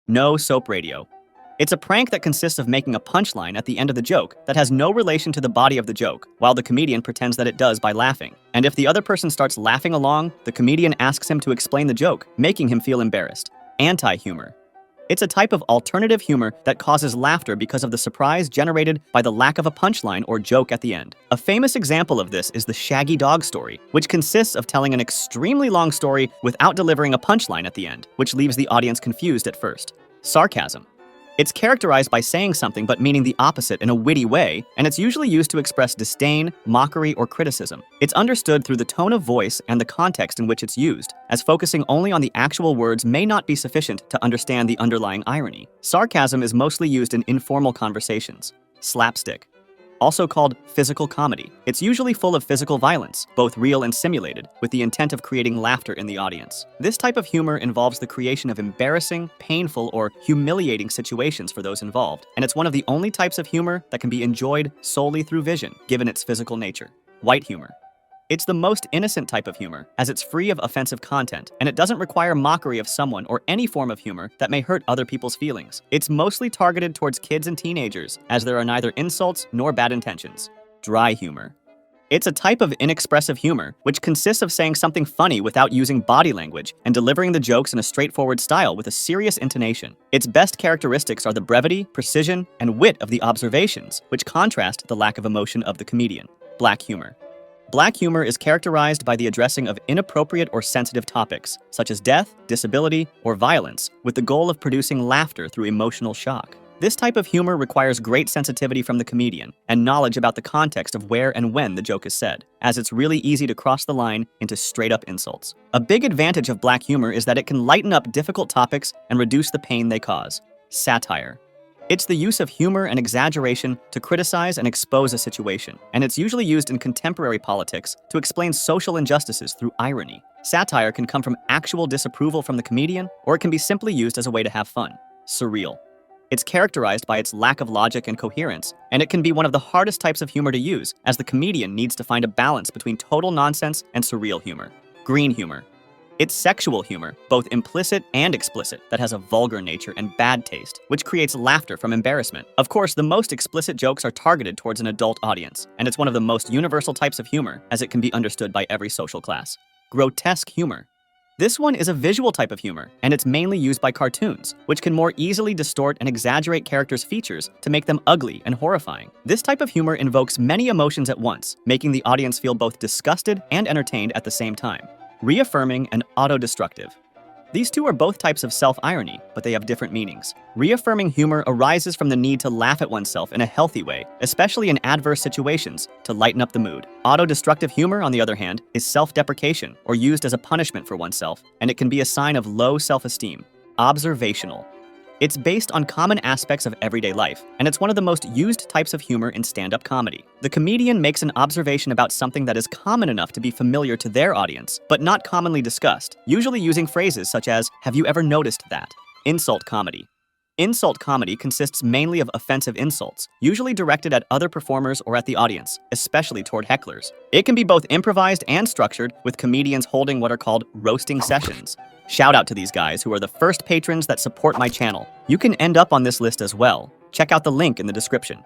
No soap radio. It's a prank that consists of making a punchline at the end of the joke that has no relation to the body of the joke, while the comedian pretends that it does by laughing. And if the other person starts laughing along, the comedian asks him to explain the joke, making him feel embarrassed. Anti-humor. It's a type of alternative humor that causes laughter because of the surprise generated by the lack of a punchline or joke at the end. A famous example of this is the Shaggy Dog story, which consists of telling an extremely long story without delivering a punchline at the end, which leaves the audience confused at first. Sarcasm. It's characterized by saying something but meaning the opposite in a witty way, and it's usually used to express disdain, mockery, or criticism. It's understood through the tone of voice and the context in which it's used, as focusing only on the actual words may not be sufficient to understand the underlying irony. Sarcasm is mostly used in informal conversations. Slapstick. Also called physical comedy. It's usually full of physical violence, both real and simulated, with the intent of creating laughter in the audience. This type of humor involves the creation of embarrassing, painful, or humiliating situations for those involved, and it's one of the only types of humor that can be enjoyed solely through vision, given its physical nature. White humor. It's the most innocent type of humor, as it's free of offensive content, and it doesn't require mockery of someone or any form of humor that may hurt other people's feelings. It's mostly targeted towards kids and teenagers, as there are neither insults nor bad intentions. Dry humor. It's a type of inexpressive humor, which consists of saying something funny without using body language and delivering the jokes in a straightforward style with a serious intonation. Its best characteristics are the brevity, precision, and wit of the observations, which contrast the lack of emotion of the comedian. Black humor. Black humor is characterized by the addressing of inappropriate or sensitive topics, such as death, disability, or violence, with the goal of producing laughter through emotional shock. This type of humor requires great sensitivity from the comedian and knowledge about the context of where and when the joke is said, as it's really easy to cross the line into straight-up insults. A big advantage of black humor is that it can lighten up difficult topics and reduce the pain they cause. Satire. It's the use of humor and exaggeration to criticize and expose a situation, and it's usually used in contemporary politics to explain social injustices through irony. Satire can come from actual disapproval from the comedian, or it can be simply used as a way to have fun. Surreal. It's characterized by its lack of logic and coherence, and it can be one of the hardest types of humor to use, as the comedian needs to find a balance between total nonsense and surreal humor. Green humor. It's sexual humor, both implicit and explicit, that has a vulgar nature and bad taste, which creates laughter from embarrassment. Of course, the most explicit jokes are targeted towards an adult audience, and it's one of the most universal types of humor, as it can be understood by every social class. Grotesque humor. This one is a visual type of humor, and it's mainly used by cartoons, which can more easily distort and exaggerate characters' features to make them ugly and horrifying. This type of humor invokes many emotions at once, making the audience feel both disgusted and entertained at the same time. Reaffirming and auto-destructive. These two are both types of self-irony, but they have different meanings. Reaffirming humor arises from the need to laugh at oneself in a healthy way, especially in adverse situations, to lighten up the mood. Auto-destructive humor, on the other hand, is self-deprecation, or used as a punishment for oneself, and it can be a sign of low self-esteem. Observational. It's based on common aspects of everyday life, and it's one of the most used types of humor in stand-up comedy. The comedian makes an observation about something that is common enough to be familiar to their audience, but not commonly discussed, usually using phrases such as, "Have you ever noticed that?" Insult comedy. Insult comedy consists mainly of offensive insults, usually directed at other performers or at the audience, especially toward hecklers. It can be both improvised and structured, with comedians holding what are called roasting sessions. Shout out to these guys who are the first patrons that support my channel. You can end up on this list as well. Check out the link in the description.